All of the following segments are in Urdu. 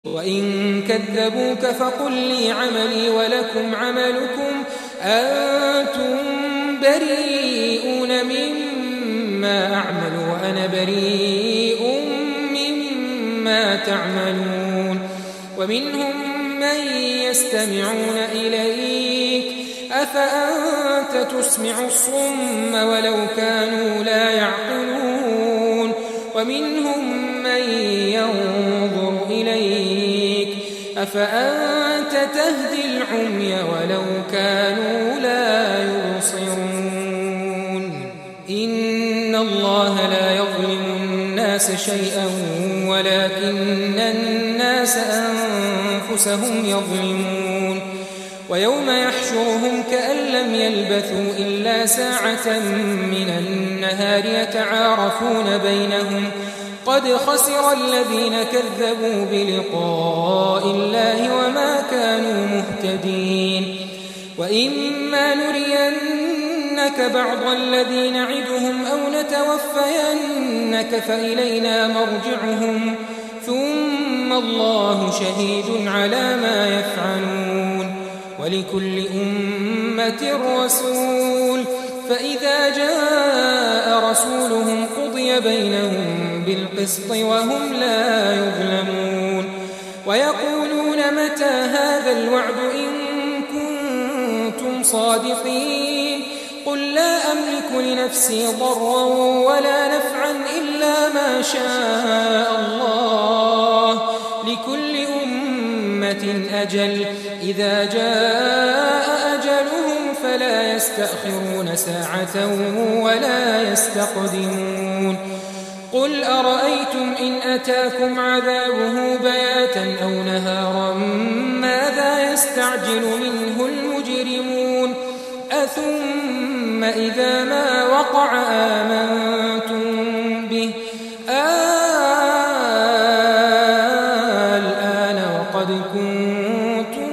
وَإِن كَذَّبُوكَ فَقُل لِّي عَمَلِي وَلَكُمْ عَمَلُكُمْ أَنتُم بَرِيئُونَ مِمَّا أَعْمَلُ وَأَنَا بَرِيءٌ مِّمَّا تَعْمَلُونَ وَمِنْهُم مَّن يَسْتَمِعُونَ إِلَيْكَ أَفَأَنتَ تُسْمِعُ الصُّمَّ وَلَوْ كَانُوا لَا يَعْقِلُونَ وَمِنْهُم مَّن يَنظُرُ إِلَيْكَ أَفَأَنتَ تَهْدِي الْعُمْيَ وَلَوْ كَانُوا لَا يُبْصِرُونَ إِنَّ اللَّهَ لَا يَظْلِمُ النَّاسَ شَيْئًا وَلَكِنَّ النَّاسَ أَنفُسَهُمْ يَظْلِمُونَ وَيَوْمَ يَحْشُرُهُمْ كَأَن لَّمْ يَلْبَثُوا إِلَّا سَاعَةً مِّنَ النَّهَارِ يَتَعَارَفُونَ بَيْنَهُمْ قد خسر الذين كذبوا بلقاء الله وما كانوا مهتدين وإما نرينك بعض الذي نعدهم أو نتوفينك فإلينا مرجعهم ثم الله شهيد على ما يفعلون ولكل أمة رسول فإذا جاء رسولهم قضي بينهم بالقسط وهم لا يظلمون ويقولون متى هذا الوعد إن كنتم صادقين قل لا أملك لنفسي ضرا ولا نفعا إلا ما شاء الله لكل أمة أجل إذا جاء أجلهم فلا يستأخرون ساعة ولا يستقدمون قل أرأيتم إن أتاكم عذابه بياتا أو نهارا ماذا يستعجل منه المجرمون أثم إذا ما وقع آمنتم به الآن وقد كنتم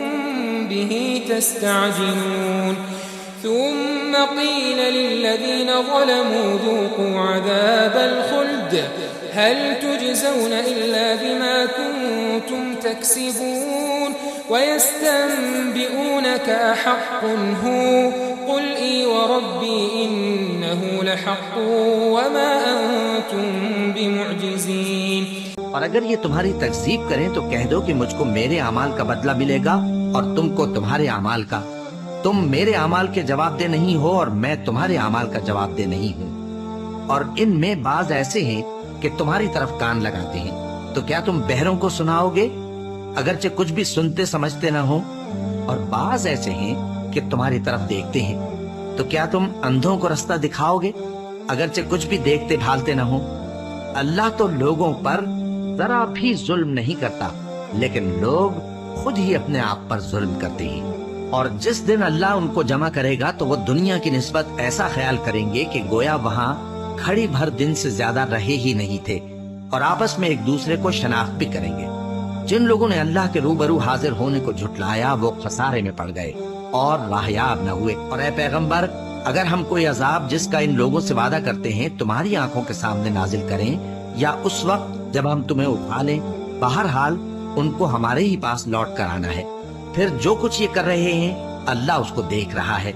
به تستعجلون ثم قيل للذين ظلموا ذوقوا عذاب الخلد هل تجزون إلا بما كنتم تكسبون ويستنبئونك أحق هو قل إي وربي إنه لحق وما أنتم بمعجزين اور اگر یہ تمہاری تکذیب کریں تو کہہ دو کہ مجھ کو میرے اعمال کا بدلہ ملے گا اور تم کو تمہارے اعمال کا تم میرے اعمال کے جواب دہ نہیں ہو اور میں تمہارے اعمال کا جواب دہ نہیں ہوں اور ان میں بعض ایسے ہیں کہ تمہاری طرف کان لگاتے ہیں تو کیا تم بہروں کو سناؤ گے اگرچہ کچھ بھی سنتے سمجھتے نہ ہو اور بعض ایسے ہیں کہ تمہاری طرف دیکھتے ہیں تو کیا تم اندھوں کو رستہ دکھاؤ گے اگرچہ کچھ بھی دیکھتے بھالتے نہ ہو اللہ تو لوگوں پر ذرا بھی ظلم نہیں کرتا لیکن لوگ خود ہی اپنے آپ پر ظلم کرتے ہیں اور جس دن اللہ ان کو جمع کرے گا تو وہ دنیا کی نسبت ایسا خیال کریں گے کہ گویا وہاں کھڑی بھر دن سے زیادہ رہے ہی نہیں تھے اور آپس میں ایک دوسرے کو شناخت بھی کریں گے جن لوگوں نے اللہ کے روبرو حاضر ہونے کو جھٹلایا وہ خسارے میں پڑ گئے اور راہیاب نہ ہوئے اور اے پیغمبر اگر ہم کوئی عذاب جس کا ان لوگوں سے وعدہ کرتے ہیں تمہاری آنکھوں کے سامنے نازل کریں یا اس وقت جب ہم تمہیں اٹھا لیں بہرحال ان کو ہمارے ہی پاس لوٹ کر آنا ہے پھر جو کچھ یہ کر رہے ہیں اللہ اس کو دیکھ رہا ہے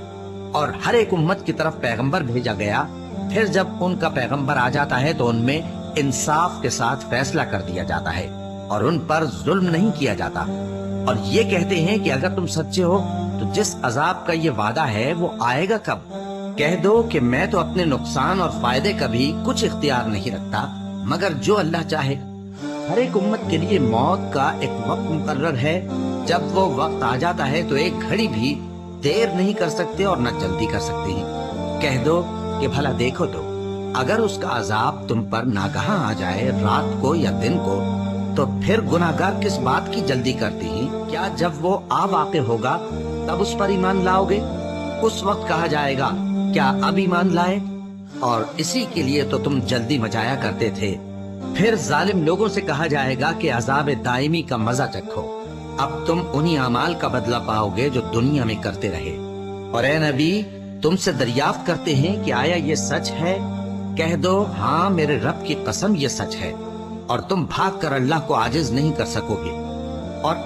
اور ہر ایک امت کی طرف پیغمبر بھیجا گیا پھر جب ان کا پیغمبر آ جاتا ہے تو ان میں انصاف کے ساتھ فیصلہ کر دیا جاتا ہے اور ان پر ظلم نہیں کیا جاتا اور یہ کہتے ہیں کہ اگر تم سچے ہو تو جس عذاب کا یہ وعدہ ہے وہ آئے گا کب کہہ دو کہ میں تو اپنے نقصان اور فائدے کا بھی کچھ اختیار نہیں رکھتا مگر جو اللہ چاہے ہر ایک امت کے لیے موت کا ایک وقت مقرر ہے جب وہ وقت آ جاتا ہے تو ایک گھڑی بھی دیر نہیں کر سکتے اور نہ جلدی کر سکتے ہیں کہہ دو کہ بھلا دیکھو تو اگر اس کا عذاب تم پر ناگہاں آ جائے رات کو یا دن کو تو پھر گناہگار کس بات کی جلدی کرتے ہیں کیا جب وہ آ واقع ہوگا تب اس پر ایمان لاؤ گے اس وقت کہا جائے گا کیا اب ایمان لائے اور اسی کے لیے تو تم جلدی مچایا کرتے تھے پھر ظالم لوگوں سے کہا جائے گا کہ عذاب دائمی کا مزہ چکھو اب تم انہی اعمال کا بدلہ پاؤ گے جو دنیا میں کرتے رہے اور اے نبی تم سے دریافت کرتے ہیں کہ آیا یہ سچ ہے کہہ دو ہاں میرے رب کی قسم یہ سچ ہے اور تم بھاگ کر اللہ کو عاجز نہیں کر سکو گے اور